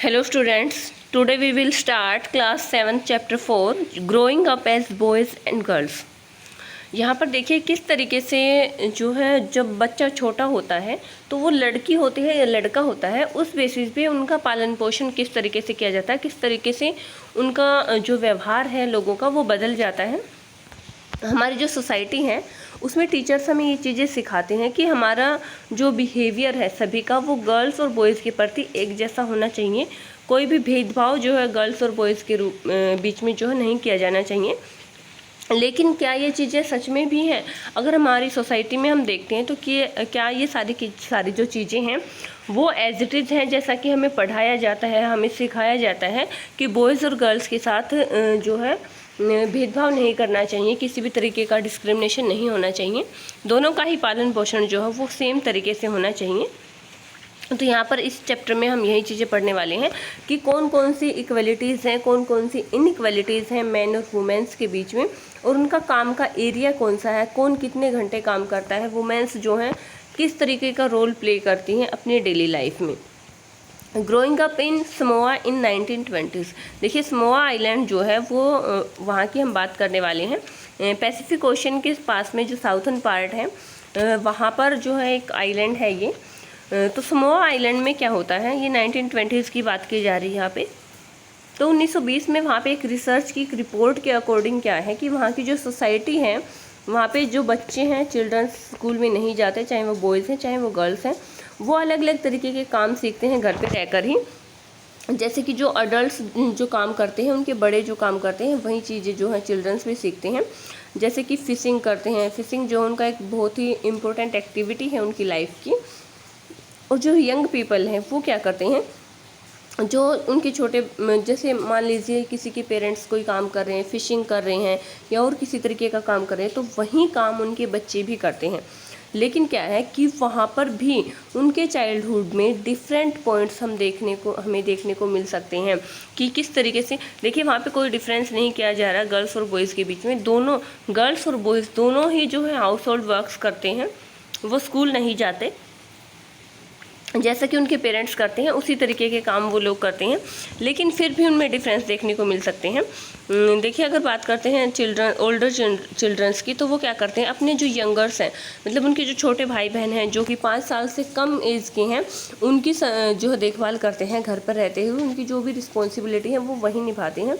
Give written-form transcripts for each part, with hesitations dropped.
Hello students, today we will start class 7 chapter 4 growing up as boys and girls। यहाँ पर देखिए किस तरीके से जो है जब बच्चा छोटा होता है तो वो लड़की होती है या लड़का होता है, उस बेसिस पे उनका पालन पोषण किस तरीके से किया जाता है, किस तरीके से उनका जो व्यवहार है लोगों का वो बदल जाता है। हमारी जो सोसाइटी है उसमें टीचर्स हमें ये चीज़ें सिखाते हैं कि हमारा जो बिहेवियर है सभी का वो गर्ल्स और बॉयज़ के प्रति एक जैसा होना चाहिए। कोई भी भेदभाव जो है गर्ल्स और बॉयज़ के बीच में जो है नहीं किया जाना चाहिए। लेकिन क्या ये चीज़ें सच में भी हैं? अगर हमारी सोसाइटी में हम देखते हैं तो कि क्या ये सारी की सारी जो चीज़ें हैं वो एज इट इज़ हैं जैसा कि हमें पढ़ाया जाता है, हमें सिखाया जाता है कि बॉयज़ और गर्ल्स के साथ जो है भेदभाव नहीं करना चाहिए, किसी भी तरीके का डिस्क्रिमिनेशन नहीं होना चाहिए, दोनों का ही पालन पोषण जो है वो सेम तरीके से होना चाहिए। तो यहाँ पर इस चैप्टर में हम यही चीज़ें पढ़ने वाले हैं कि कौन कौन सी इक्वलिटीज़ हैं, कौन कौन सी इनइक्वलिटीज़ हैं मैन और वुमेन्स के बीच में, और उनका काम का एरिया कौन सा है, कौन कितने घंटे काम करता है, वुमेन्स जो हैं किस तरीके का रोल प्ले करती हैं अपनी डेली लाइफ में। ग्रोइंग अप इन समोआ इन 1920। देखिए समोआ आइलैंड जो है वो वहाँ की हम बात करने वाले हैं। पैसिफिक ओशन के पास में जो साउथर्न पार्ट है वहाँ पर जो है एक आइलैंड है ये। तो समोआ आइलैंड में क्या होता है, ये 1920s की बात की जा रही है यहाँ पे। तो 1920 में वहाँ पे एक रिसर्च की रिपोर्ट के अकॉर्डिंग क्या है कि वहाँ की जो सोसाइटी है वहाँ पे जो बच्चे हैं चिल्ड्रंस स्कूल में नहीं जाते, चाहे वो बॉयज़ हैं चाहे वो गर्ल्स हैं, वो अलग अलग तरीके के काम सीखते हैं घर पे रहकर ही। जैसे कि जो अडल्ट्स जो काम करते हैं उनके बड़े जो काम करते हैं वही चीज़ें जो हैं चिल्ड्रंस भी सीखते हैं। जैसे कि फ़िशिंग करते हैं, फ़िशिंग जो उनका एक बहुत ही इम्पोर्टेंट एक्टिविटी है उनकी लाइफ की। और जो यंग पीपल हैं वो क्या करते हैं, जो उनके छोटे जैसे मान लीजिए किसी के पेरेंट्स कोई काम कर रहे हैं, फ़िशिंग कर रहे हैं या और किसी तरीके का काम कर रहे हैं, तो वही काम उनके बच्चे भी करते हैं। लेकिन क्या है कि वहाँ पर भी उनके चाइल्डहुड में डिफरेंट पॉइंट्स हमें देखने को मिल सकते हैं कि किस तरीके से। देखिए वहाँ पे कोई डिफरेंस नहीं किया जा रहा गर्ल्स और बॉयज़ के बीच में, दोनों गर्ल्स और बॉयज़ दोनों ही जो है हाउस होल्ड वर्क्स करते हैं, वो स्कूल नहीं जाते, जैसा कि उनके पेरेंट्स करते हैं उसी तरीके के काम वो लोग करते हैं, लेकिन फिर भी उनमें डिफरेंस देखने को मिल सकते हैं। देखिए अगर बात करते हैं ओल्डर चिल्ड्रंस की, तो वो क्या करते हैं अपने जो यंगर्स हैं, मतलब उनके जो छोटे भाई बहन हैं जो कि 5 साल से कम एज के हैं, उनकी जो देखभाल करते हैं घर पर रहते हुए, उनकी जो भी रिस्पॉन्सिबिलिटी है वो वही निभाते हैं।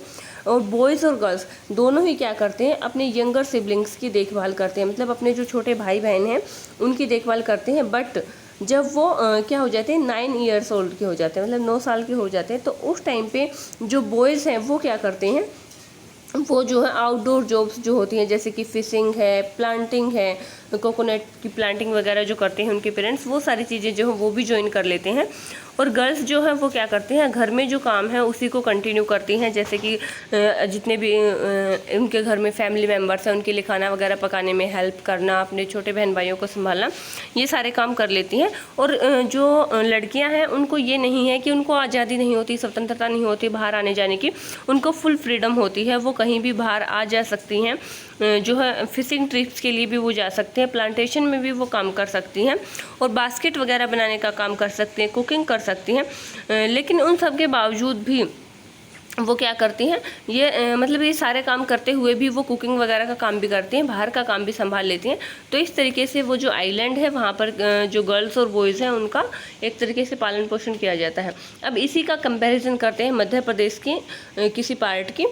और बॉयज़ और गर्ल्स दोनों ही क्या करते हैं अपने यंगर सिबलिंग्स की देखभाल करते हैं, मतलब अपने जो छोटे भाई बहन हैं उनकी देखभाल करते हैं। बट जब वो क्या हो जाते हैं 9 ईयर्स ओल्ड के हो जाते हैं, मतलब 9 साल के हो जाते हैं, तो उस टाइम पे जो बॉयज़ हैं वो क्या करते हैं, वो जो है आउटडोर जॉब्स जो होती हैं जैसे कि फ़िशिंग है, प्लांटिंग है, कोकोनट की प्लांटिंग वगैरह जो करते हैं उनके पेरेंट्स, वो सारी चीज़ें जो हैं वो भी ज्वाइन कर लेते हैं। और गर्ल्स जो है वो क्या करते हैं घर में जो काम है उसी को कंटिन्यू करती हैं, जैसे कि जितने भी उनके घर में फैमिली मेम्बर्स हैं उनके लिए खाना वगैरह पकाने में हेल्प करना, अपने छोटे बहन भाइयों को संभालना, ये सारे काम कर लेती हैं। और जो लड़कियां हैं उनको ये नहीं है कि उनको आज़ादी नहीं होती, स्वतंत्रता नहीं होती बाहर आने जाने की, उनको फुल फ्रीडम होती है, वो कहीं भी बाहर आ जा सकती हैं, जो है फिशिंग ट्रिप्स के लिए भी वो जा सकते हैं, प्लांटेशन में भी वो काम कर सकती हैं, और बास्केट वगैरह बनाने का काम कर सकती हैं, कुकिंग कर सकती हैं। लेकिन उन सब के बावजूद भी वो क्या करती हैं, ये मतलब ये सारे काम करते हुए भी वो कुकिंग वगैरह का काम भी करती हैं, बाहर का काम भी संभाल लेती हैं। तो इस तरीके से वो जो आइलैंड है वहाँ पर जो गर्ल्स और बॉयज़ हैं उनका एक तरीके से पालन पोषण किया जाता है। अब इसी का कंपैरिजन करते हैं मध्य प्रदेश की किसी पार्ट की।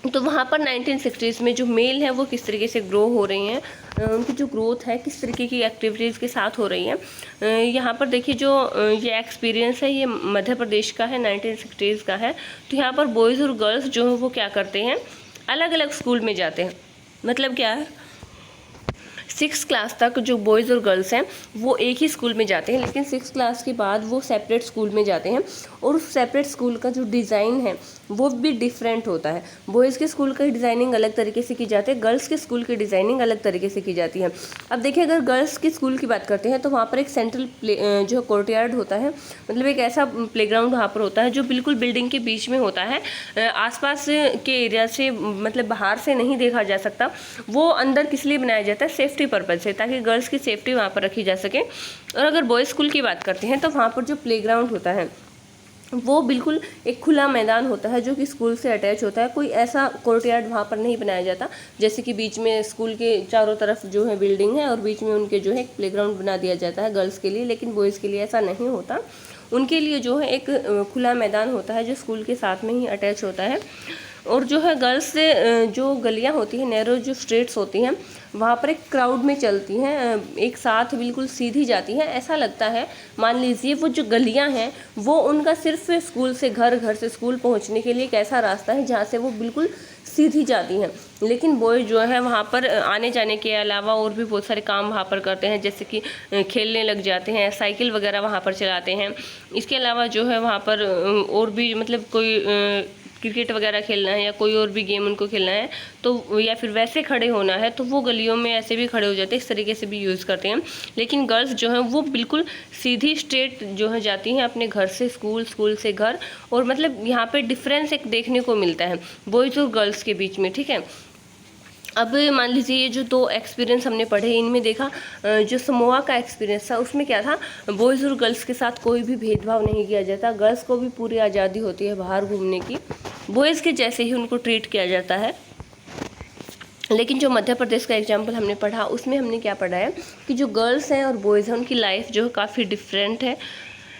तो वहाँ पर 1960s में जो मेल है वो किस तरीके से ग्रो हो रही हैं, उनकी जो ग्रोथ है किस तरीके की एक्टिविटीज़ के साथ हो रही है। यहाँ पर देखिए जो ये एक्सपीरियंस है ये मध्य प्रदेश का है, 1960s का है। तो यहाँ पर बॉयज़ और गर्ल्स जो है वो क्या करते हैं अलग अलग स्कूल में जाते हैं। मतलब क्या है 6 क्लास तक जो बॉयज़ और गर्ल्स हैं वो एक ही स्कूल में जाते हैं, लेकिन 6 क्लास के बाद वो सेपरेट स्कूल में जाते हैं, और उस सेपरेट स्कूल का जो डिज़ाइन है वो भी डिफरेंट होता है। बॉयज़ के स्कूल की डिज़ाइनिंग अलग तरीके से की जाती है, गर्ल्स के स्कूल की डिज़ाइनिंग अलग तरीके से की जाती है। अब देखिए अगर गर्ल्स के स्कूल की बात करते हैं तो वहाँ पर एक सेंट्रल जो कोर्टयार्ड होता है, मतलब एक ऐसा प्लेग्राउंड वहाँ पर होता है जो बिल्कुल बिल्डिंग के बीच में होता है, आसपास के एरिया से मतलब बाहर से नहीं देखा जा सकता। वो अंदर किस लिए बनाया जाता है, सेफ्टी पर्पज़ से, ताकि गर्ल्स की सेफ्टी वहाँ पर रखी जा सके। और अगर बॉयज़ स्कूल की बात करते हैं तो वहाँ पर जो प्लेग्राउंड होता है वो बिल्कुल एक खुला मैदान होता है जो कि स्कूल से अटैच होता है। कोई ऐसा कोर्टयार्ड वहाँ पर नहीं बनाया जाता जैसे कि बीच में स्कूल के चारों तरफ जो है बिल्डिंग है और बीच में उनके जो है एक प्लेग्राउंड बना दिया जाता है गर्ल्स के लिए, लेकिन बॉयज़ के लिए ऐसा नहीं होता। उनके लिए जो है एक खुला मैदान होता है जो स्कूल के साथ में ही अटैच होता है। और जो है गर्ल्स से जो गलियां होती हैं, नैरो जो स्ट्रीट्स होती हैं, वहाँ पर एक क्राउड में चलती हैं, एक साथ बिल्कुल सीधी जाती हैं। ऐसा लगता है, मान लीजिए वो जो गलियां हैं वो उनका सिर्फ स्कूल से घर, घर से स्कूल पहुँचने के लिए एक ऐसा रास्ता है जहाँ से वो बिल्कुल सीधी जाती हैं। लेकिन बॉय जो है वहाँ पर आने जाने के अलावा और भी बहुत सारे काम वहाँ पर करते हैं, जैसे कि खेलने लग जाते हैं, साइकिल वगैरह वहाँ पर चलाते हैं। इसके अलावा जो है वहाँ पर और भी मतलब कोई क्रिकेट वगैरह खेलना है या कोई और भी गेम उनको खेलना है तो, या फिर वैसे खड़े होना है तो वो गलियों में ऐसे भी खड़े हो जाते हैं, इस तरीके से भी यूज़ करते हैं। लेकिन गर्ल्स जो हैं वो बिल्कुल सीधी स्ट्रेट जो है जाती हैं अपने घर से स्कूल, स्कूल से घर। और मतलब यहाँ पे डिफरेंस एक देखने को मिलता है बॉयज़ और गर्ल्स के बीच में, ठीक है। अब मान लीजिए ये जो 2 एक्सपीरियंस हमने पढ़े, इनमें देखा जो समोआ का एक्सपीरियंस था उसमें क्या था, बॉयज़ और गर्ल्स के साथ कोई भी भेदभाव नहीं किया जाता। गर्ल्स को भी पूरी आज़ादी होती है बाहर घूमने की, बॉयज़ के जैसे ही उनको ट्रीट किया जाता है। लेकिन जो मध्य प्रदेश का एग्जाम्पल हमने पढ़ा उसमें हमने क्या पढ़ा है कि जो गर्ल्स हैं और बॉयज़ हैं उनकी लाइफ जो है काफ़ी डिफरेंट है।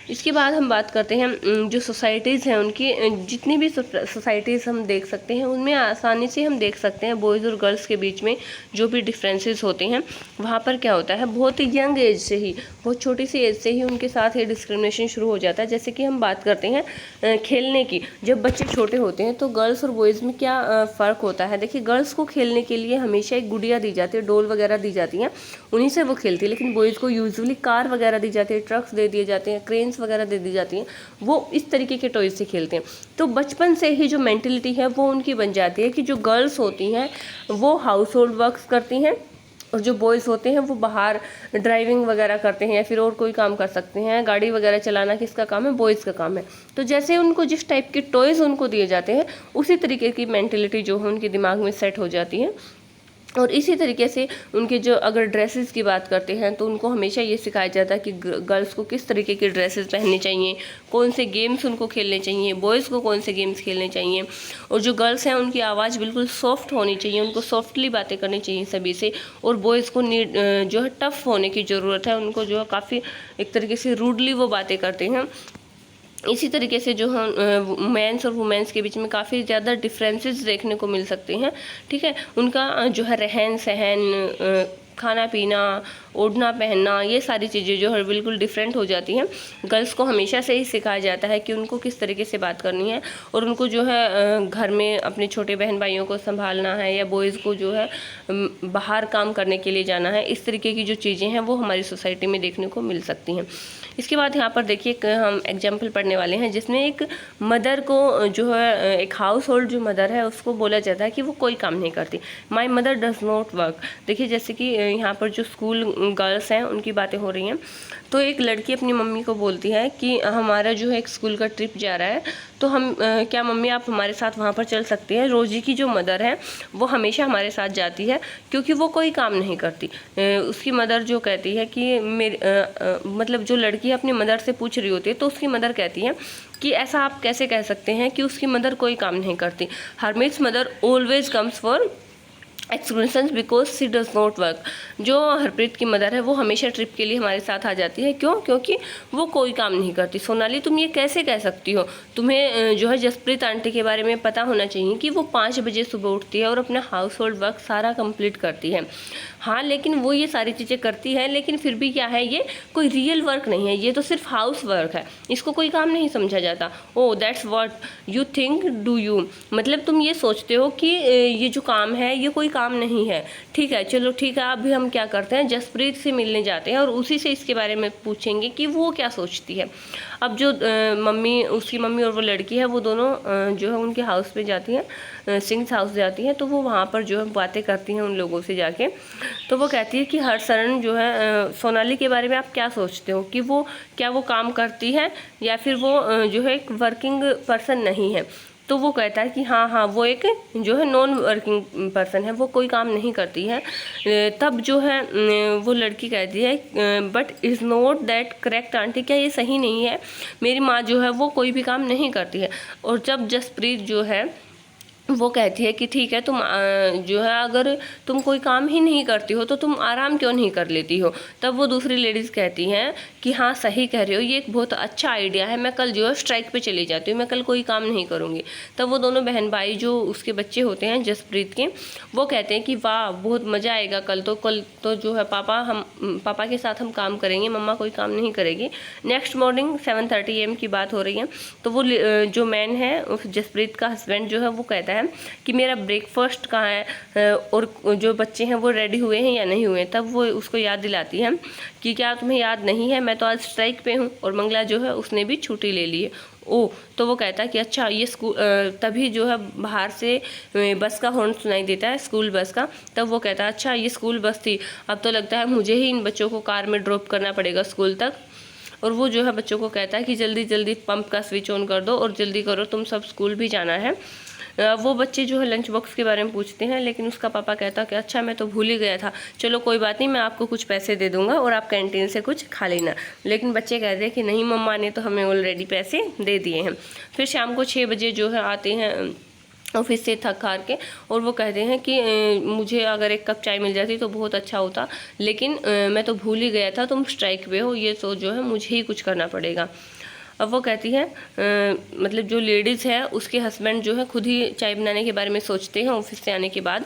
इसके बाद हम बात करते हैं जो सोसाइटीज़ हैं उनकी, जितनी भी सोसाइटीज़ हम देख सकते हैं उनमें आसानी से हम देख सकते हैं बॉयज़ और गर्ल्स के बीच में जो भी डिफरेंसेस होते हैं। वहाँ पर क्या होता है, बहुत ही यंग एज से ही, बहुत छोटी सी एज से ही उनके साथ ये डिस्क्रिमिनेशन शुरू हो जाता है। जैसे कि हम बात करते हैं खेलने की, जब बच्चे छोटे होते हैं तो गर्ल्स और बॉयज़ में क्या फ़र्क होता है। देखिए, गर्ल्स को खेलने के लिए हमेशा एक गुड़िया दी जाती है, डॉल वगैरह दी जाती हैं, उन्हीं से वो खेलती है। लेकिन बॉयज़ को यूजुअली कार वगैरह दी जाती है, ट्रक्स दे दिए जाते हैं, क्रेन्स वगैरह दे दी जाती हैं, वो इस तरीके के टॉयज से खेलते हैं। तो बचपन से ही जो मेंटलिटी है वो उनकी बन जाती है कि जो गर्ल्स होती हैं वो हाउस होल्ड वर्क्स करती हैं और जो बॉयज़ होते हैं वो बाहर ड्राइविंग वगैरह करते हैं या फिर और कोई काम कर सकते हैं। गाड़ी वगैरह चलाना किसका काम है, बॉयज़ का काम है। तो जैसे उनको जिस टाइप के टॉयज़ उनको दिए जाते हैं उसी तरीके की मेंटलिटी जो है उनके दिमाग में सेट हो जाती है। और इसी तरीके से उनके जो अगर ड्रेसेस की बात करते हैं तो उनको हमेशा ये सिखाया जाता है कि गर्ल्स को किस तरीके के ड्रेसेस पहनने चाहिए, कौन से गेम्स उनको खेलने चाहिए, बॉयज़ को कौन से गेम्स खेलने चाहिए। और जो गर्ल्स हैं उनकी आवाज़ बिल्कुल सॉफ्ट होनी चाहिए, उनको सॉफ्टली बातें करनी चाहिए सभी से। और बॉयज़ को जो है टफ़ होने की ज़रूरत है, उनको जो है काफ़ी एक तरीके से रूडली वो बातें करते हैं। इसी तरीके से जो हम मेंस और वुमेंस के बीच में काफ़ी ज़्यादा डिफरेंसेस देखने को मिल सकते हैं, ठीक है। उनका जो है रहन सहन, खाना पीना, ओढ़ना पहनना, ये सारी चीज़ें जो है बिल्कुल डिफरेंट हो जाती हैं। गर्ल्स को हमेशा से ही सिखाया जाता है कि उनको किस तरीके से बात करनी है और उनको जो है घर में अपने छोटे बहन भाइयों को संभालना है या बॉयज़ को जो है बाहर काम करने के लिए जाना है। इस तरीके की जो चीज़ें हैं वो हमारी सोसाइटी में देखने को मिल सकती हैं। इसके बाद यहाँ पर देखिए हम एग्जाम्पल पढ़ने वाले हैं जिसमें एक मदर को जो है, एक हाउस होल्ड जो मदर है उसको बोला जाता है कि वो कोई काम नहीं करती, my mother does not work. देखिए, जैसे कि यहाँ पर जो स्कूल गर्ल्स हैं उनकी बातें हो रही हैं, तो एक लड़की अपनी मम्मी को बोलती है कि हमारा जो है एक स्कूल का ट्रिप जा रहा है, तो हम क्या मम्मी आप हमारे साथ वहाँ पर चल सकती हैं। रोजी की जो मदर है वो हमेशा हमारे साथ जाती है क्योंकि वो कोई काम नहीं करती। उसकी मदर जो कहती है कि मतलब जो लड़की अपनी मदर से पूछ रही होती है तो उसकी मदर कहती है कि ऐसा आप कैसे कह सकते हैं कि उसकी मदर कोई काम नहीं करती। Harmeet's mother always comes for exclusions because she does not work. जो हरप्रीत की मदर है वो हमेशा ट्रिप के लिए हमारे साथ आ जाती है, क्यों? क्योंकि वो कोई काम नहीं करती। सोनाली, तुम ये कैसे कह सकती हो? तुम्हें जो है जसप्रीत आंटी के बारे में पता होना चाहिए कि वो 5 बजे सुबह उठती है और अपना हाउस होल्ड वर्क सारा कंप्लीट करती है। हाँ, लेकिन वो ये सारी चीज़ें करती है, लेकिन फिर भी क्या है, ये कोई रियल वर्क नहीं है, ये तो सिर्फ हाउस वर्क है, इसको कोई काम नहीं समझा जाता। Oh that's what you think do you, मतलब तुम ये सोचते हो कि ये जो काम है ये कोई काम नहीं है। ठीक है, चलो ठीक है, अभी हम क्या करते हैं, जसप्रीत से मिलने जाते हैं और उसी से इसके बारे में पूछेंगे कि वो क्या सोचती है। अब जो मम्मी, उसकी मम्मी और वो लड़की है, वो दोनों जो है उनके हाउस पे जाती हैं, सिंग्स हाउस जाती हैं, तो वो वहाँ पर जो है बातें करती हैं उन लोगों से जाके। तो वो कहती है कि हरशरण जो है सोनाली के बारे में आप क्या सोचते हो कि वो क्या वो काम करती है या फिर वो जो है एक वर्किंग पर्सन नहीं है। तो वो कहता है कि हाँ हाँ वो एक जो है नॉन वर्किंग पर्सन है, वो कोई काम नहीं करती है। तब जो है वो लड़की कहती है but is not that correct aunty, क्या ये सही नहीं है, मेरी माँ जो है वो कोई भी काम नहीं करती है। और जब जसप्रीत जो है वो कहती है कि ठीक है तुम जो है अगर तुम कोई काम ही नहीं करती हो तो तुम आराम क्यों नहीं कर लेती हो। तब वो दूसरी लेडीज़ कहती हैं कि हाँ सही कह रही हो, ये एक बहुत अच्छा आइडिया है, मैं कल जो है स्ट्राइक पे चली जाती हूँ, मैं कल कोई काम नहीं करूँगी। तब वो दोनों बहन भाई जो उसके बच्चे होते हैं जसप्रीत के, वो कहते हैं कि वाह बहुत मज़ा आएगा, कल तो जो है पापा के साथ हम काम करेंगे, मम्मा कोई काम नहीं करेगी। नेक्स्ट मॉर्निंग 7:30 AM की बात हो रही है। तो वो जो मैन है उस जसप्रीत का हस्बैंड जो है वो कहता है कि मेरा ब्रेकफास्ट कहाँ है और जो बच्चे हैं वो रेडी हुए हैं या नहीं हुए। तब वो उसको याद दिलाती है कि क्या तुम्हें याद नहीं है, मैं तो आज स्ट्राइक पे हूँ। और मंगला जो है उसने भी छुट्टी ले ली है। ओह, तो वो कहता है कि अच्छा ये स्कूल, तभी जो है बाहर से बस का हॉर्न सुनाई देता है, स्कूल बस का। तब वो कहता है अच्छा ये स्कूल बस थी, अब तो लगता है मुझे ही इन बच्चों को कार में ड्रॉप करना पड़ेगा स्कूल तक। और वो जो है बच्चों को कहता है कि जल्दी जल्दी पंप का स्विच ऑन कर दो और जल्दी करो, तुम सब स्कूल भी जाना है। वो बच्चे जो है लंच बॉक्स के बारे में पूछते हैं, लेकिन उसका पापा कहता कि अच्छा मैं तो भूल ही गया था, चलो कोई बात नहीं, मैं आपको कुछ पैसे दे दूंगा और आप कैंटीन से कुछ खा लेना। लेकिन बच्चे कहते हैं कि नहीं मम्मा ने तो हमें ऑलरेडी पैसे दे दिए हैं। फिर शाम को 6 बजे जो है आते हैं ऑफिस से थक हार के, और वो कहते हैं कि मुझे अगर एक कप चाय मिल जाती तो बहुत अच्छा होता, लेकिन मैं तो भूल ही गया था, तुम स्ट्राइक पे हो, ये तो जो है मुझे ही कुछ करना पड़ेगा। अब वो कहती है मतलब जो लेडीज़ है उसके हस्बैंड जो है खुद ही चाय बनाने के बारे में सोचते हैं ऑफिस से आने के बाद।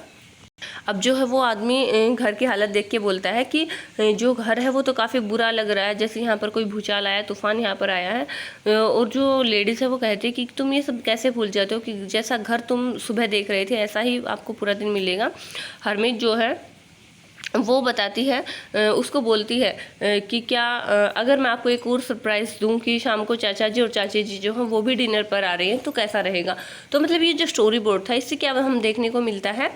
अब जो है वो आदमी घर की हालत देख के बोलता है कि जो घर है वो तो काफ़ी बुरा लग रहा है, जैसे यहाँ पर कोई भूचाल आया, तूफान यहाँ पर आया है। और जो लेडीज़ है वो कहती है कि तुम ये सब कैसे भूल जाते हो कि जैसा घर तुम सुबह देख रहे थे ऐसा ही आपको पूरा दिन मिलेगा। हरमीत जो है वो बताती है, उसको बोलती है कि क्या अगर मैं आपको एक और सरप्राइज़ दूं कि शाम को चाचा जी और चाची जी जो हैं वो भी डिनर पर आ रही हैं तो कैसा रहेगा। तो मतलब ये जो स्टोरी बोर्ड था इससे क्या हम देखने को मिलता है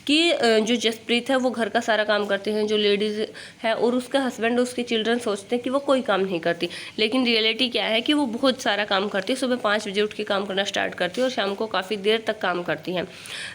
कि जो जसप्रीत है वो घर का सारा काम करते हैं, जो लेडीज़ है और उसका हस्बैंड और उसके चिल्ड्रन सोचते हैं कि वो कोई काम नहीं करती, लेकिन रियलिटी क्या है कि वो बहुत सारा काम करती है। सुबह 5 बजे उठ के काम करना स्टार्ट करती है और शाम को काफ़ी देर तक काम करती हैं।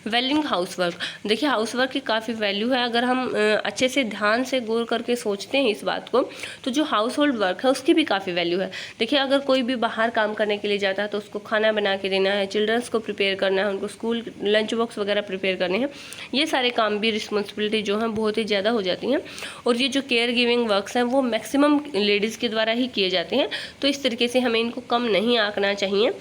वैल्यूइंग हाउसवर्क, देखिए हाउसवर्क की काफ़ी वैल्यू है। अगर हम अच्छे से ध्यान से गौर करके सोचते हैं इस बात को, तो जो हाउस होल्ड वर्क है उसकी भी काफ़ी वैल्यू है। देखिए अगर कोई भी बाहर काम करने के लिए जाता है तो उसको खाना बना के देना है, चिल्ड्रंस को प्रिपेयर करना है, उनको स्कूल लंच बॉक्स वगैरह प्रिपेयर करने हैं, ये सारे काम भी रिस्पॉन्सिबिलिटी जो हैं बहुत ही ज़्यादा हो जाती हैं। और ये जो केयर गिविंग वर्क्स हैं वो मैक्सिमम लेडीज़ के द्वारा ही किए जाते हैं, तो इस तरीके से हमें इनको कम नहीं आंकना चाहिए।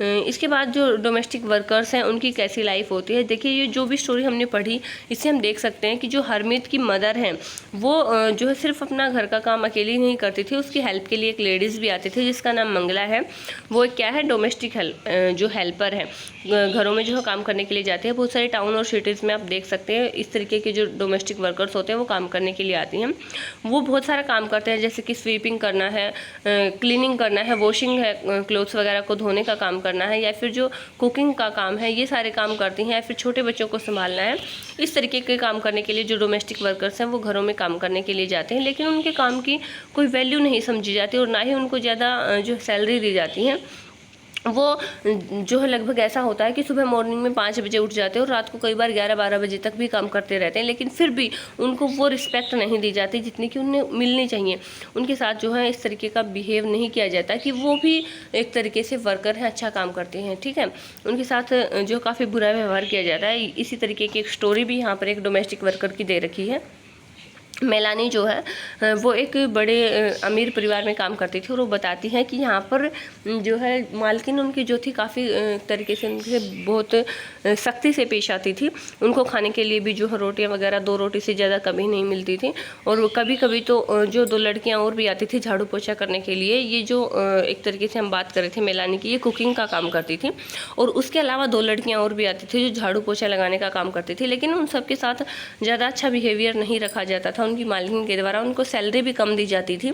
इसके बाद जो डोमेस्टिक वर्कर्स हैं उनकी कैसी लाइफ होती है, देखिए ये जो भी स्टोरी हमने पढ़ी इससे हम देख सकते हैं कि जो हरमीत की मदर हैं वो जो है सिर्फ अपना घर का काम अकेली नहीं करती थी, उसकी हेल्प के लिए एक लेडीज़ भी आती थी जिसका नाम मंगला है। वो एक क्या है, डोमेस्टिक जो हेल्पर है, घरों में जो है काम करने के लिए जाते हैं। बहुत सारे टाउन और सिटीज़ में आप देख सकते हैं इस तरीके के जो डोमेस्टिक वर्कर्स होते हैं वो काम करने के लिए आती हैं। वो बहुत सारा काम करते हैं, जैसे कि स्वीपिंग करना है, क्लीनिंग करना है, वॉशिंग है, क्लोथ्स वगैरह को धोने का काम करना है, या फिर जो कुकिंग का काम है, ये सारे काम करती हैं, या फिर छोटे बच्चों को संभालना है। इस तरीके के काम करने के लिए जो डोमेस्टिक वर्कर्स हैं वो घरों में काम करने के लिए जाते हैं, लेकिन उनके काम की कोई वैल्यू नहीं समझी जाती और ना ही उनको ज़्यादा जो सैलरी दी जाती है। वो जो है लगभग ऐसा होता है कि सुबह मॉर्निंग में 5 बजे उठ जाते हैं और रात को कई बार 11-12 बजे तक भी काम करते रहते हैं, लेकिन फिर भी उनको वो रिस्पेक्ट नहीं दी जाती जितनी कि उन्हें मिलनी चाहिए। उनके साथ जो है इस तरीके का बिहेव नहीं किया जाता कि वो भी एक तरीके से वर्कर हैं, अच्छा काम करते हैं, ठीक है। उनके साथ जो काफ़ी बुरा व्यवहार किया जाता है। इसी तरीके की एक स्टोरी भी यहाँ पर एक डोमेस्टिक वर्कर की दे रखी है। मेलानी जो है वो एक बड़े अमीर परिवार में काम करती थी और वो बताती है कि यहाँ पर जो है मालकिन उनकी जो थी काफ़ी तरीके से उनसे बहुत सख्ती से पेश आती थी। उनको खाने के लिए भी जो है रोटियाँ वगैरह 2 रोटी से ज़्यादा कभी नहीं मिलती थी, और कभी कभी तो जो 2 लड़कियाँ और भी आती थी झाड़ू पोछा करने के लिए। ये जो एक तरीके से हम बात कर रहे थे मेलानी की, ये कुकिंग का काम करती थी, और उसके अलावा 2 लड़कियाँ और भी आती थी जो झाड़ू पोछा लगाने का काम करती थी, लेकिन उन सबके साथ ज़्यादा अच्छा बिहेवियर नहीं रखा जाता था, उनकी मालिक के द्वारा उनको सैलरी भी कम दी जाती थी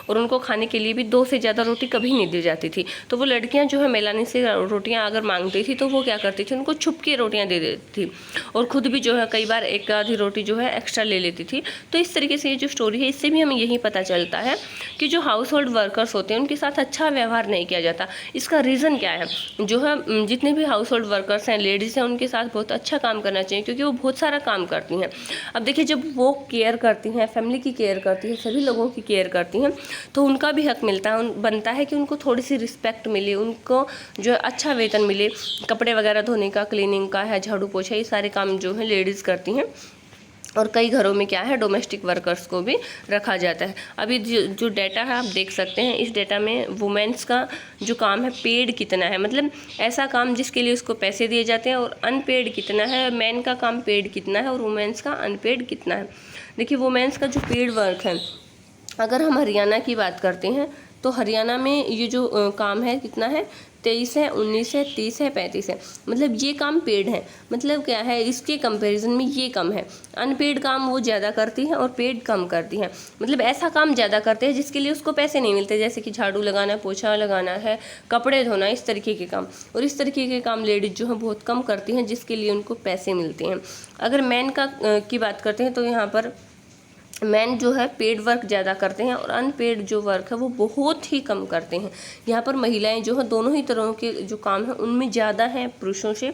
और उनको खाने के लिए भी 2 से ज़्यादा रोटी कभी नहीं दी जाती थी। तो वो लड़कियाँ जो है मेलानी से रोटियाँ अगर मांगती थी तो वो क्या करती थी, उनको छुप के रोटियाँ दे देती थी और ख़ुद भी जो है कई बार एक आधी रोटी जो है एक्स्ट्रा ले लेती थी। तो इस तरीके से ये जो स्टोरी है इससे भी हमें यही पता चलता है कि जो हाउस होल्ड वर्कर्स होते हैं उनके साथ अच्छा व्यवहार नहीं किया जाता। इसका रीज़न क्या है, जो है जितने भी हाउस होल्ड वर्कर्स हैं, लेडीज़ हैं, उनके साथ बहुत अच्छा काम करना चाहिए क्योंकि वो बहुत सारा काम करती हैं। अब देखिए जब वो केयर करती हैं, फैमिली की केयर करती हैं, सभी लोगों की केयर करती हैं, तो उनका भी हक मिलता है, बनता है कि उनको थोड़ी सी रिस्पेक्ट मिले, उनको जो है अच्छा वेतन मिले। कपड़े वगैरह धोने का, क्लीनिंग का है, झाड़ू पोछा, ये सारे काम जो है लेडीज़ करती हैं और कई घरों में क्या है डोमेस्टिक वर्कर्स को भी रखा जाता है। अभी जो डाटा है आप देख सकते हैं, इस डाटा में वुमेन्स का जो काम है पेड कितना है, मतलब ऐसा काम जिसके लिए उसको पैसे दिए जाते हैं, और अनपेड कितना है, मैन का काम पेड कितना है और वुमेन्स का अनपेड कितना है। देखिए वुमेन्स का जो पेड वर्क है, अगर हम हरियाणा की बात करते हैं तो हरियाणा में ये जो काम है कितना है, 23 है, 19 है, 30 है, 35 है, मतलब ये काम पेड है। मतलब क्या है, इसके कंपैरिजन में ये कम है। अनपेड काम वो ज़्यादा करती हैं और पेड कम करती हैं। मतलब ऐसा काम ज़्यादा करते हैं जिसके लिए उसको पैसे नहीं मिलते, जैसे कि झाड़ू लगाना, पोछा लगाना है, कपड़े धोना, इस तरीके के काम। और इस तरीके के काम लेडीज जो है बहुत कम करती हैं जिसके लिए उनको पैसे मिलते हैं। अगर मैन की बात करते हैं तो यहाँ पर मैन जो है पेड वर्क ज़्यादा करते हैं और अनपेड जो वर्क है वो बहुत ही कम करते हैं। यहाँ पर महिलाएं जो है दोनों ही तरह के जो काम है उनमें ज़्यादा हैं पुरुषों से।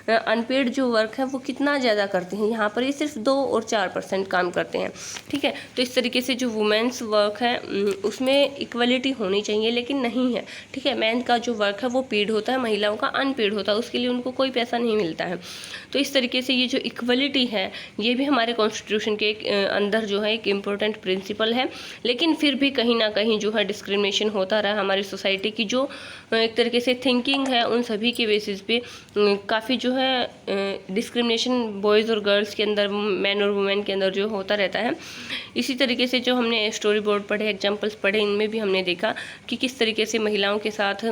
अनपेड जो वर्क है वो कितना ज़्यादा करते हैं, यहाँ पर ये सिर्फ 2 और 4% काम करते हैं। ठीक है, तो इस तरीके से जो वुमेन्स वर्क है उसमें इक्वलिटी होनी चाहिए, लेकिन नहीं है। ठीक है, मैन का जो वर्क है वो पेड होता है, महिलाओं का अनपेड होता है, उसके लिए उनको कोई पैसा नहीं मिलता है। तो इस तरीके से ये जो इक्वलिटी है ये भी हमारे कॉन्स्टिट्यूशन के अंदर जो है एक इम्पोर्टेंट प्रिंसिपल है, लेकिन फिर भी कहीं ना कहीं जो है डिस्क्रिमिनेशन होता रहा। हमारी सोसाइटी की जो एक तरीके से थिंकिंग है उन सभी के बेसिस पे काफ़ी जो है डिस्क्रिमिनेशन बॉयज़ और गर्ल्स के अंदर, मैन और वुमेन के अंदर जो होता रहता है। इसी तरीके से जो हमने स्टोरी बोर्ड पढ़े, एग्जाम्पल्स पढ़े, इनमें भी हमने देखा कि किस तरीके से महिलाओं के साथ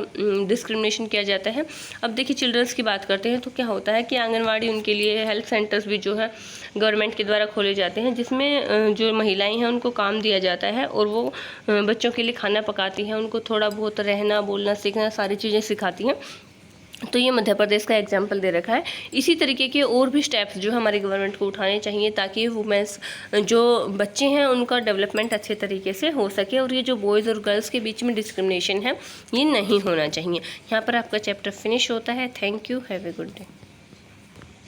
डिस्क्रिमिनेशन किया जाता है। अब देखिए चिल्ड्रंस की बात करते हैं तो क्या होता है कि आंगनवाड़ी उनके लिए, हेल्थ सेंटर्स भी जो है गवर्नमेंट के द्वारा खोले जाते हैं जिसमें जो महिलाएं हैं उनको काम दिया जाता है और वो बच्चों के लिए खाना पकाती हैं, उनको थोड़ा बहुत रहना, बोलना, सीखना, सारी चीज़ें सिखाती हैं। तो ये मध्य प्रदेश का एग्जाम्पल दे रखा है। इसी तरीके के और भी स्टेप्स जो हमारी गवर्नमेंट को उठाने चाहिए ताकि वुमेन्स जो बच्चे हैं उनका डेवलपमेंट अच्छे तरीके से हो सके और ये जो बॉयज़ और गर्ल्स के बीच में डिस्क्रिमिनेशन है ये नहीं होना चाहिए। यहाँ पर आपका चैप्टर फिनिश होता है। Thank you, have a good day.